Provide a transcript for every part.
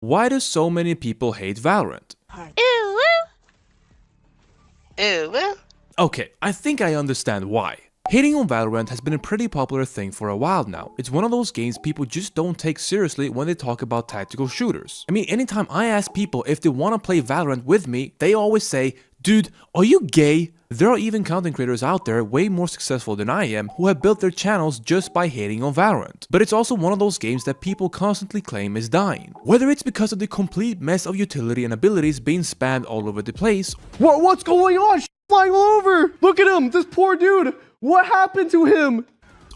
Why do so many people hate Valorant? Ooh, ooh, ooh. Okay, I think I understand why. Hating on Valorant has been a pretty popular thing for a while now. It's one of those games people just don't take seriously when they talk about tactical shooters. I mean, anytime I ask people if they want to play Valorant with me, they always say, "Dude, are you gay?" There are even content creators out there way more successful than I am who have built their channels just by hating on Valorant. But it's also one of those games that people constantly claim is dying. Whether it's because of the complete mess of utility and abilities being spammed all over the place. What's going on? Flying all over! Look at him! This poor dude! What happened to him?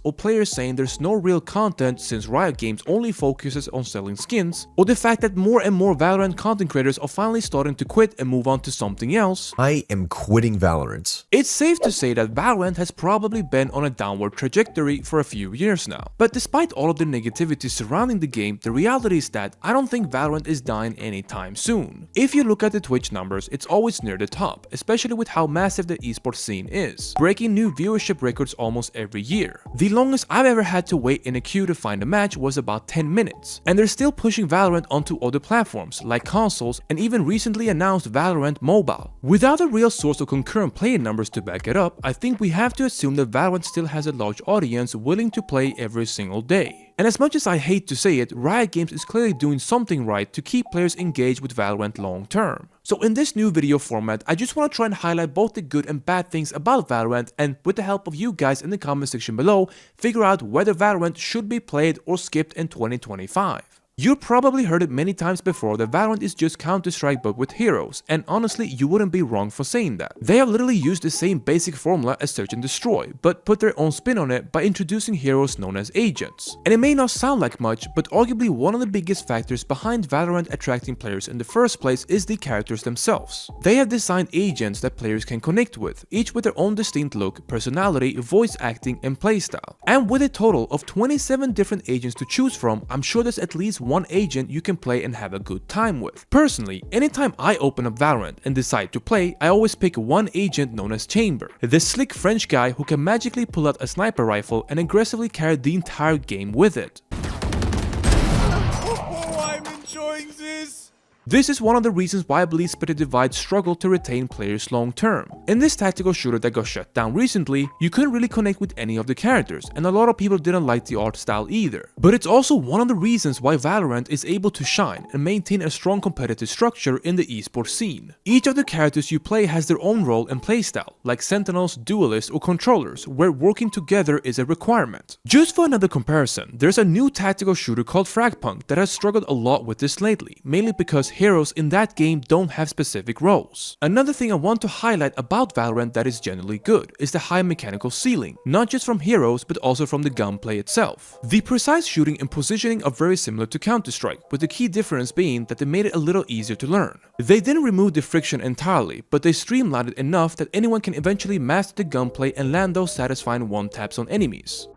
Or players saying there's no real content since Riot Games only focuses on selling skins, or the fact that more and more Valorant content creators are finally starting to quit and move on to something else. I am quitting Valorant. It's safe to say that Valorant has probably been on a downward trajectory for a few years now. But despite all of the negativity surrounding the game, the reality is that I don't think Valorant is dying anytime soon. If you look at the Twitch numbers, it's always near the top, especially with how massive the esports scene is, breaking new viewership records almost every year. The longest I've ever had to wait in a queue to find a match was about 10 minutes, and they're still pushing Valorant onto other platforms like consoles and even recently announced Valorant Mobile. Without a real source of concurrent player numbers to back it up, I think we have to assume that Valorant still has a large audience willing to play every single day. And as much as I hate to say it, Riot Games is clearly doing something right to keep players engaged with Valorant long term. So in this new video format, I just want to try and highlight both the good and bad things about Valorant, and with the help of you guys in the comment section below, figure out whether Valorant should be played or skipped in 2025. You probably heard it many times before that Valorant is just Counter-Strike but with heroes, and honestly you wouldn't be wrong for saying that. They have literally used the same basic formula as Search and Destroy, but put their own spin on it by introducing heroes known as agents. And it may not sound like much, but arguably one of the biggest factors behind Valorant attracting players in the first place is the characters themselves. They have designed agents that players can connect with, each with their own distinct look, personality, voice acting, and playstyle. And with a total of 27 different agents to choose from, I'm sure there's at least one agent you can play and have a good time with. Personally, anytime I open up Valorant and decide to play, I always pick one agent known as Chamber, the slick French guy who can magically pull out a sniper rifle and aggressively carry the entire game with it. Oh, I'm enjoying this! This is one of the reasons why I believe Split the Divide struggled to retain players long term. In this tactical shooter that got shut down recently, you couldn't really connect with any of the characters, and a lot of people didn't like the art style either. But it's also one of the reasons why Valorant is able to shine and maintain a strong competitive structure in the esports scene. Each of the characters you play has their own role and playstyle, like sentinels, duelists, or controllers, where working together is a requirement. Just for another comparison, there's a new tactical shooter called Fragpunk that has struggled a lot with this lately, mainly because heroes in that game don't have specific roles. Another thing I want to highlight about Valorant that is generally good is the high mechanical ceiling, not just from heroes but also from the gunplay itself. The precise shooting and positioning are very similar to Counter-Strike, with the key difference being that they made it a little easier to learn. They didn't remove the friction entirely, but they streamlined it enough that anyone can eventually master the gunplay and land those satisfying one-taps on enemies.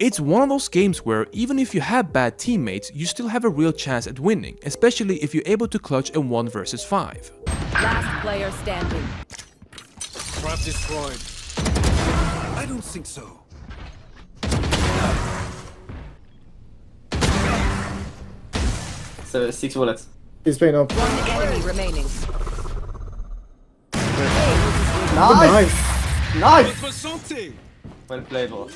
It's one of those games where, even if you have bad teammates, you still have a real chance at winning, especially if you're able to clutch a 1 versus 5. Last player standing. Trap destroyed. I don't think so. So 6 bullets. He's paying up. One enemy remaining. Nice! Nice! For santé! Well played, bro.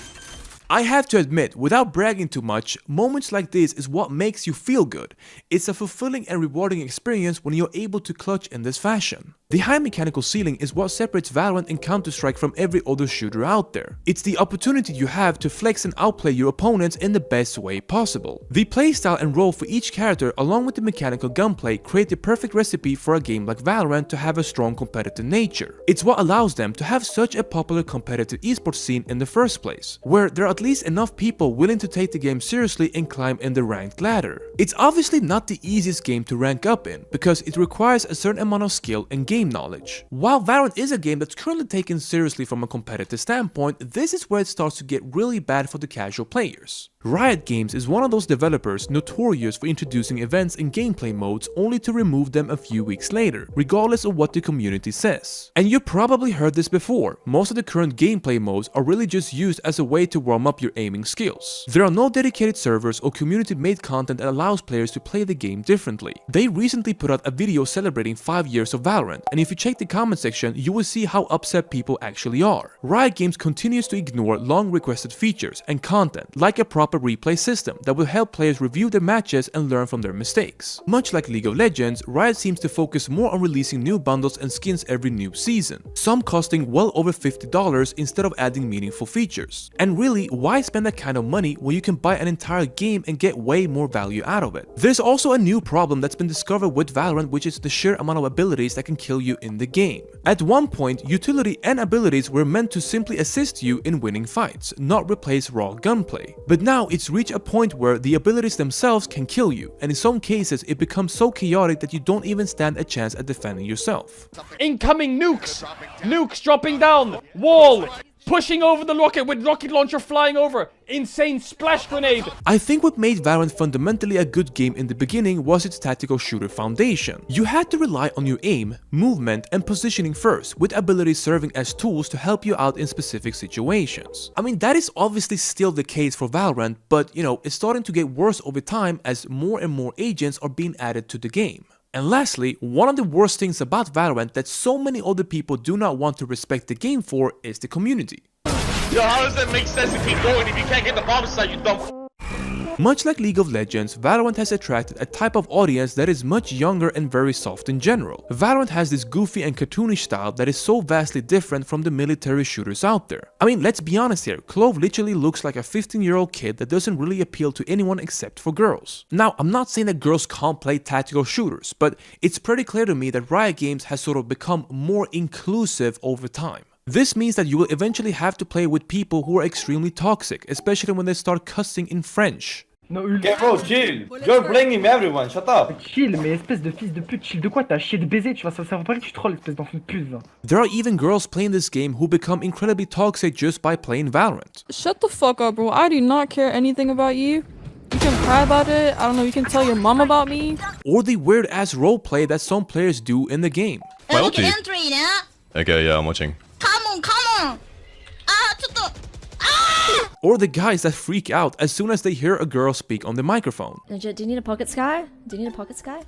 I have to admit, without bragging too much, moments like this is what makes you feel good. It's a fulfilling and rewarding experience when you're able to clutch in this fashion. The high mechanical ceiling is what separates Valorant and Counter-Strike from every other shooter out there. It's the opportunity you have to flex and outplay your opponents in the best way possible. The playstyle and role for each character along with the mechanical gunplay create the perfect recipe for a game like Valorant to have a strong competitive nature. It's what allows them to have such a popular competitive esports scene in the first place, where there are at least enough people willing to take the game seriously and climb in the ranked ladder. It's obviously not the easiest game to rank up in, because it requires a certain amount of skill and game knowledge. While Valorant is a game that's currently taken seriously from a competitive standpoint, this is where it starts to get really bad for the casual players. Riot Games is one of those developers notorious for introducing events and gameplay modes only to remove them a few weeks later, regardless of what the community says. And you probably heard this before, most of the current gameplay modes are really just used as a way to warm up your aiming skills. There are no dedicated servers or community-made content that allows players to play the game differently. They recently put out a video celebrating 5 years of Valorant, and if you check the comment section, you will see how upset people actually are. Riot Games continues to ignore long requested features and content, like a proper replay system that will help players review their matches and learn from their mistakes. Much like League of Legends, Riot seems to focus more on releasing new bundles and skins every new season, some costing well over $50 instead of adding meaningful features. And really, why spend that kind of money when you can buy an entire game and get way more value out of it? There's also a new problem that's been discovered with Valorant, which is the sheer amount of abilities that can kill you in the game. At one point, utility and abilities were meant to simply assist you in winning fights, not replace raw gunplay. But now it's reached a point where the abilities themselves can kill you, and in some cases it becomes so chaotic that you don't even stand a chance at defending yourself. Incoming nukes! Nukes dropping down! Wall! Pushing over the rocket with rocket launcher flying over! Insane splash grenade! I think what made Valorant fundamentally a good game in the beginning was its tactical shooter foundation. You had to rely on your aim, movement, and positioning first, with abilities serving as tools to help you out in specific situations. I mean, that is obviously still the case for Valorant, but it's starting to get worse over time as more and more agents are being added to the game. And lastly, one of the worst things about Valorant that so many other people do not want to respect the game for is the community. Yo, how does that make sense if you can't get the bomb site, you dumb? Much like League of Legends, Valorant has attracted a type of audience that is much younger and very soft in general. Valorant has this goofy and cartoonish style that is so vastly different from the military shooters out there. I mean, let's be honest here, Clove literally looks like a 15-year-old kid that doesn't really appeal to anyone except for girls. Now, I'm not saying that girls can't play tactical shooters, but it's pretty clear to me that Riot Games has sort of become more inclusive over time. This means that you will eventually have to play with people who are extremely toxic, especially when they start cussing in French. No, Okay, bro, chill. You're blaming everyone, shut up. chill, mais espèce de fils de pute, chill de quoi? T'as chier de baiser, tu vois, ça veut pas que tu trolles, espèce d'enfant de pute, là. There are even girls playing this game who become incredibly toxic just by playing Valorant. Shut the fuck up, bro. I do not care anything about you. You can cry about it. I don't know, you can tell your mom about me. Or the weird ass roleplay that some players do in the game. Look at entry, yeah? Okay, yeah, I'm watching. Come on, come on! Ah, ちょっと Or the guys that freak out as soon as they hear a girl speak on the microphone. Legit, do you need a pocket sky? Do you need a pocket sky?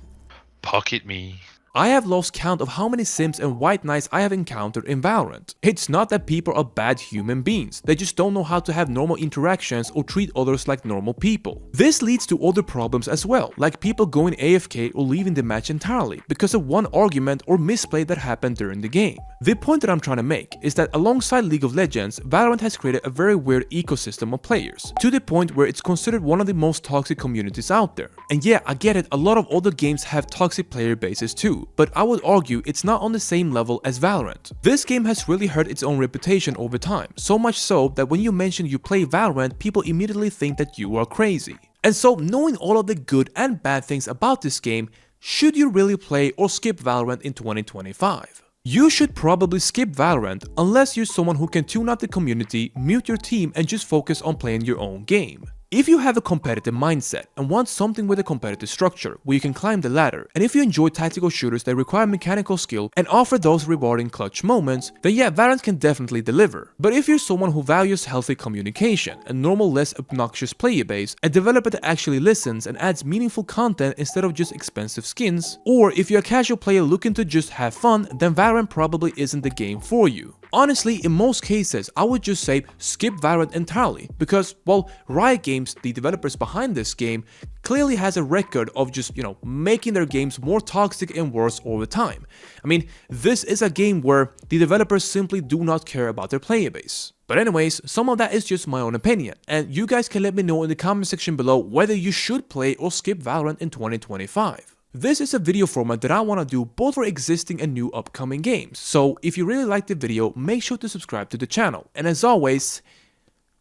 Pocket me. I have lost count of how many Sims and White Knights I have encountered in Valorant. It's not that people are bad human beings, they just don't know how to have normal interactions or treat others like normal people. This leads to other problems as well, like people going AFK or leaving the match entirely because of one argument or misplay that happened during the game. The point that I'm trying to make is that alongside League of Legends, Valorant has created a very weird ecosystem of players, to the point where it's considered one of the most toxic communities out there. And yeah, I get it, a lot of other games have toxic player bases too, but I would argue it's not on the same level as Valorant. This game has really hurt its own reputation over time, so much so that when you mention you play Valorant, people immediately think that you are crazy. And so, knowing all of the good and bad things about this game, should you really play or skip Valorant in 2025? You should probably skip Valorant unless you're someone who can tune out the community, mute your team, and just focus on playing your own game. If you have a competitive mindset and want something with a competitive structure where you can climb the ladder, and if you enjoy tactical shooters that require mechanical skill and offer those rewarding clutch moments, then yeah, Valorant can definitely deliver. But if you're someone who values healthy communication, a normal, less obnoxious player base, a developer that actually listens and adds meaningful content instead of just expensive skins, or if you're a casual player looking to just have fun, then Valorant probably isn't the game for you. Honestly, in most cases, I would just say skip Valorant entirely because, well, Riot Games, the developers behind this game, clearly has a record of just, making their games more toxic and worse over time. I mean, this is a game where the developers simply do not care about their player base. But anyways, some of that is just my own opinion, and you guys can let me know in the comment section below whether you should play or skip Valorant in 2025. This is a video format that I want to do both for existing and new upcoming games, so if you really liked the video, make sure to subscribe to the channel, and as always,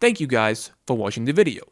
thank you guys for watching the video.